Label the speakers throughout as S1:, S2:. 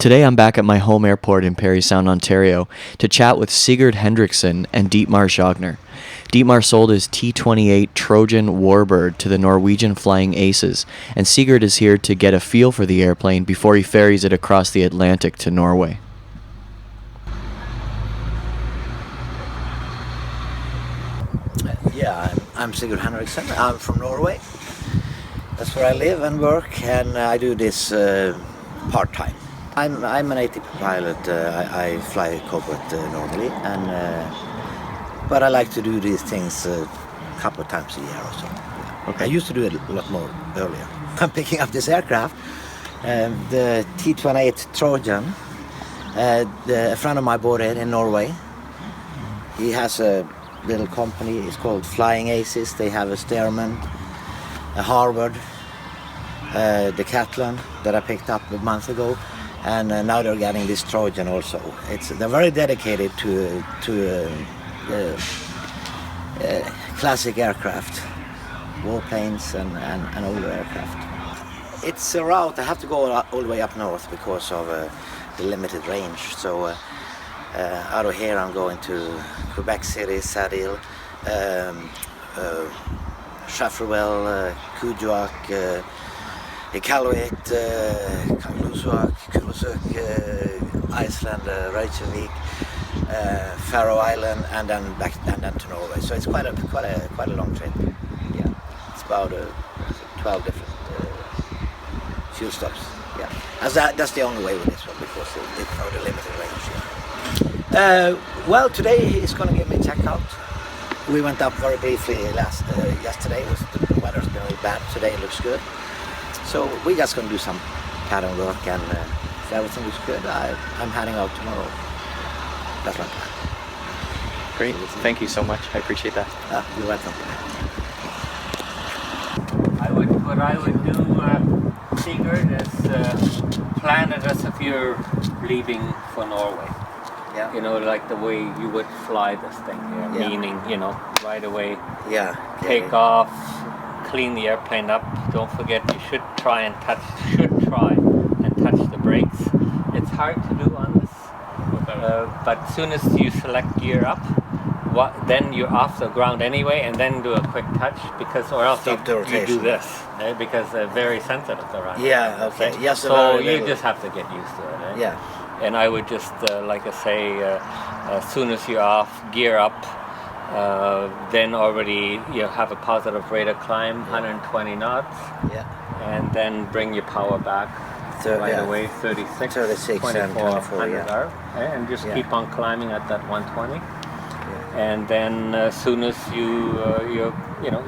S1: Today I'm back at my home airport in Parry Sound, Ontario, to chat with Sigurd Henriksen and Dietmar Jagner. Dietmar sold his T-28 Trojan Warbird to the Norwegian Flying Aces, and Sigurd is here to get a feel for the airplane before he ferries it across the Atlantic to Norway.
S2: Yeah, I'm Sigurd Henriksen. I'm from Norway. That's where I live and work, and I do this part-time. I'm an ATP pilot. I fly corporate normally, but I like to do these things a couple of times a year or so. Okay. I used to do it a lot more earlier. I'm picking up this aircraft, the T-28 Trojan. A friend of mine bought it in Norway. He has a little company. It's called Flying Aces. They have a Stearman, a Harvard, Decathlon that I picked up a month ago, and now they're getting this Trojan also. They're very dedicated to classic aircraft, warplanes and older aircraft. It's a route. I have to go all the way up north because of the limited range. So out of here I'm going to Quebec City, Sadil, Shafferwell, Kuujjuaq, Iqaluit, Kulusuk, Iceland, Reykjavik, Faroe Island, and then back to Norway. So it's quite a long trip. Yeah, it's about 12 different fuel stops. Yeah, that's the only way with this one because of the limited range. Yeah. Well, today he's going to give me a checkout. We went up very briefly yesterday. The weather's been really bad. Today it looks good. So we're just going to do some pattern work, and if everything looks good, I'm heading out tomorrow. That's my plan.
S1: Great. Thank you so much. I appreciate that.
S2: You're welcome.
S3: What I would do, Sigurd, is plan it as if you're leaving for Norway.
S2: Yeah.
S3: You know, like the way you would fly this thing here,
S2: Yeah.
S3: meaning, right away,
S2: Yeah.
S3: take off, clean the airplane up. Don't forget you should try and touch the brakes. It's hard to do on this, but as soon as you select gear up, then you're off the ground anyway, and then do a quick touch, or else you do this, because they're very sensitive around.
S2: Yeah, okay. Yes,
S3: so you just have to get used to it.
S2: Yeah.
S3: And I would just, like I say, as soon as you're off, gear up, then already you have a positive rate of climb, 120 knots.
S2: Yeah.
S3: And then bring your power back away, 36 2400
S2: yeah.
S3: and just keep on climbing at that 120. Yeah. And then as soon as you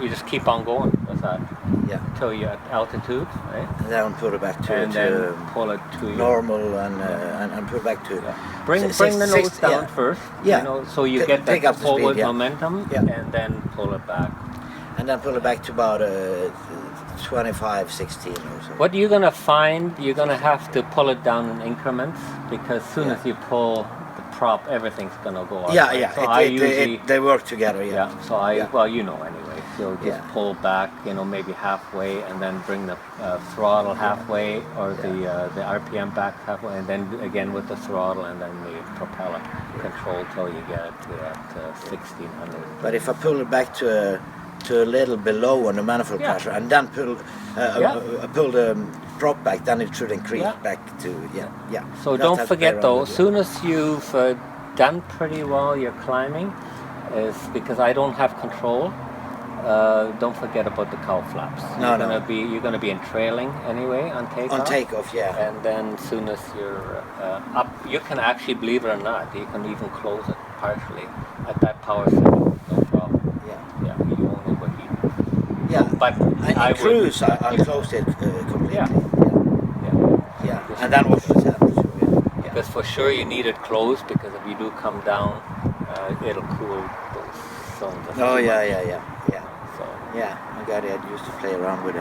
S3: just keep on going with that.
S2: Yeah.
S3: Until you're at altitude, right?
S2: And then pull it back
S3: then pull it to
S2: normal and pull it back to.
S3: Yeah. Bring the nose down first.
S2: Yeah.
S3: So you get that forward momentum,
S2: yeah.
S3: And then pull it back.
S2: And then pull it back to about 25, 16 or so.
S3: What you're gonna find, you're gonna have to pull it down in increments, because as soon as you pull the prop, everything's gonna go up.
S2: Yeah, yeah.
S3: So
S2: they work together. Yeah.
S3: So well, anyway. So just pull back, maybe halfway, and then bring the throttle halfway, or the RPM back halfway, and then again with the throttle, and then the propeller control till you get it to that 1600.
S2: But if I pull it back to a little below on the manifold pressure, and then pull the prop back, then it should increase back to
S3: So don't forget though, as soon as you've done pretty well your climbing, is because I don't have control. Don't forget about the cowl flaps. You're gonna be in trailing anyway on takeoff.
S2: On takeoff, yeah.
S3: And then as soon as you're up, you can actually, believe it or not, you can even close it partially at that power setting. No problem. Yeah. You won't overheat.
S2: Yeah.
S3: But
S2: I cruise, I closed it completely.
S3: Yeah.
S2: And then what will happen?
S3: Because for sure you need it closed, because if you do come down, it'll cool those cylinders.
S2: Oh yeah.
S3: So
S2: I got it. I used to play around with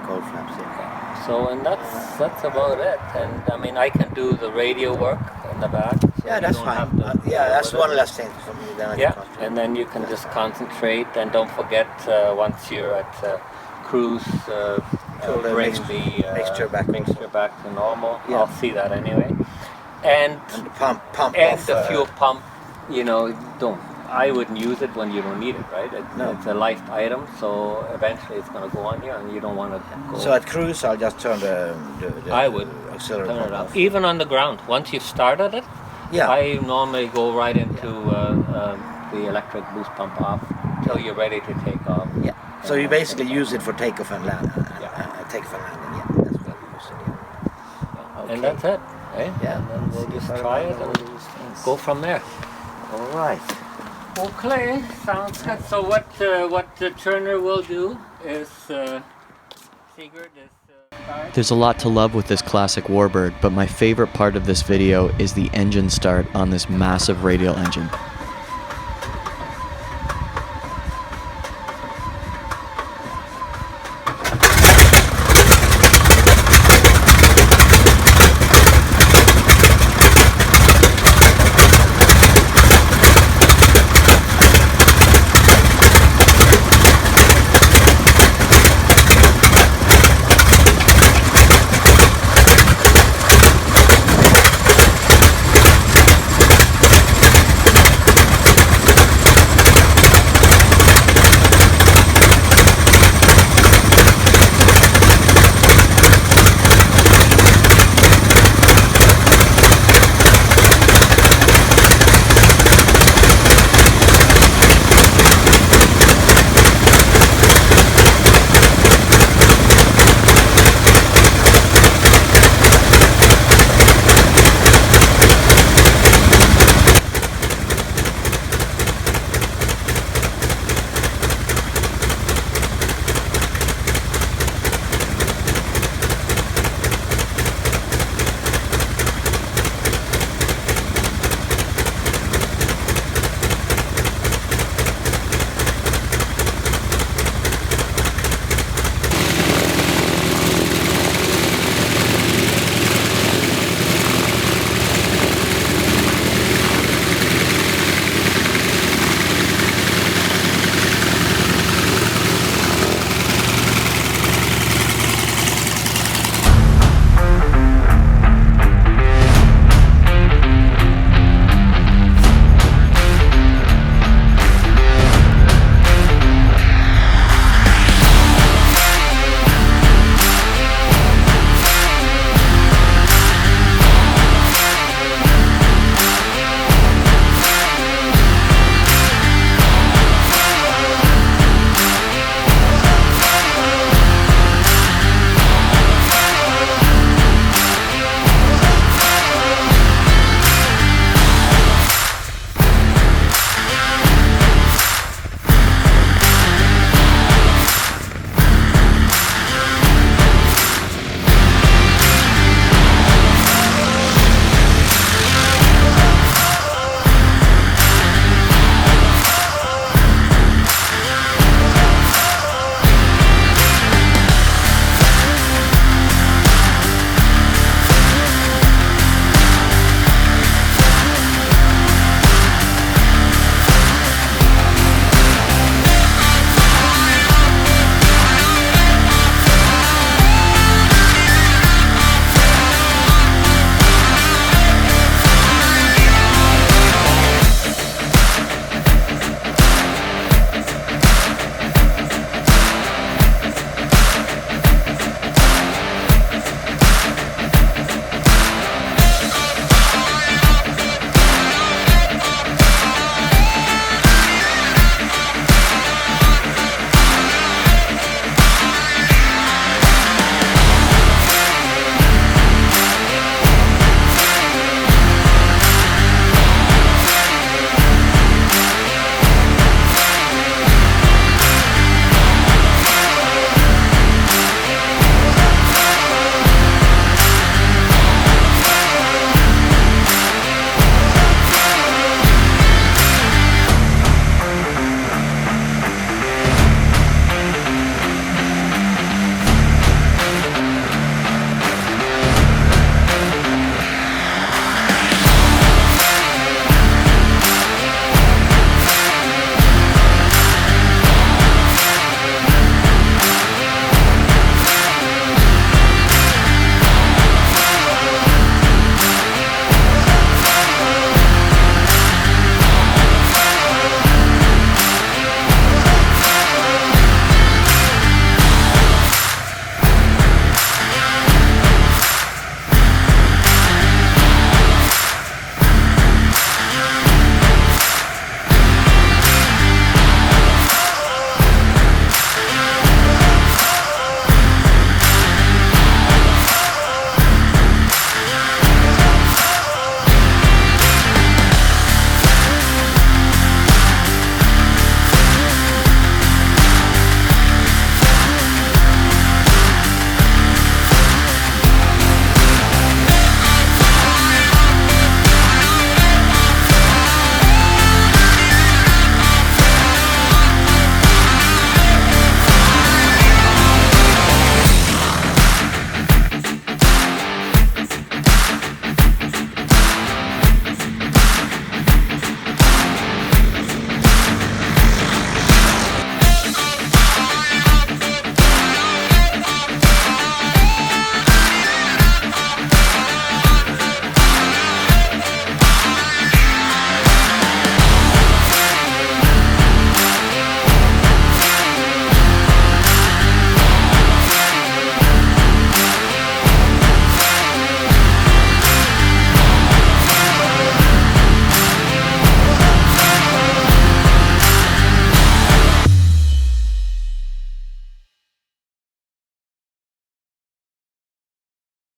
S2: cold flaps. Yeah.
S3: So and that's about it. And I mean, I can do the radio work in the back. So
S2: yeah, that's fine. That's one less thing for me. Then I can concentrate.
S3: And then you can just concentrate, and don't forget once you're at cruise bring the mixture back to normal.
S2: Yeah.
S3: I'll see that anyway. And
S2: And the pump
S3: and
S2: off,
S3: the fuel pump, I wouldn't use it when you don't need it, right?
S2: No.
S3: It's a life item, so eventually it's going to go on here, and you don't want to go.
S2: So at cruise, I'll just turn the
S3: I would
S2: auxiliary
S3: turn
S2: pump
S3: it off.
S2: off.
S3: Even on the ground, once you've started it,
S2: Yeah.
S3: I normally go right into the electric boost pump off until you're ready to take off.
S2: Yeah. So you basically use it for takeoff and land.
S3: Yeah.
S2: Takeoff and landing. Yeah. That's what you use it. Yeah. Okay.
S3: And that's it. Eh?
S2: Yeah.
S3: And then we'll
S2: See
S3: just
S2: if I
S3: try it
S2: remember
S3: and
S2: these things.
S3: go from there.
S2: All right.
S3: Okay, sounds good. So what Turner will do is Sigurd is.
S1: There's a lot to love with this classic Warbird, but my favorite part of this video is the engine start on this massive radial engine.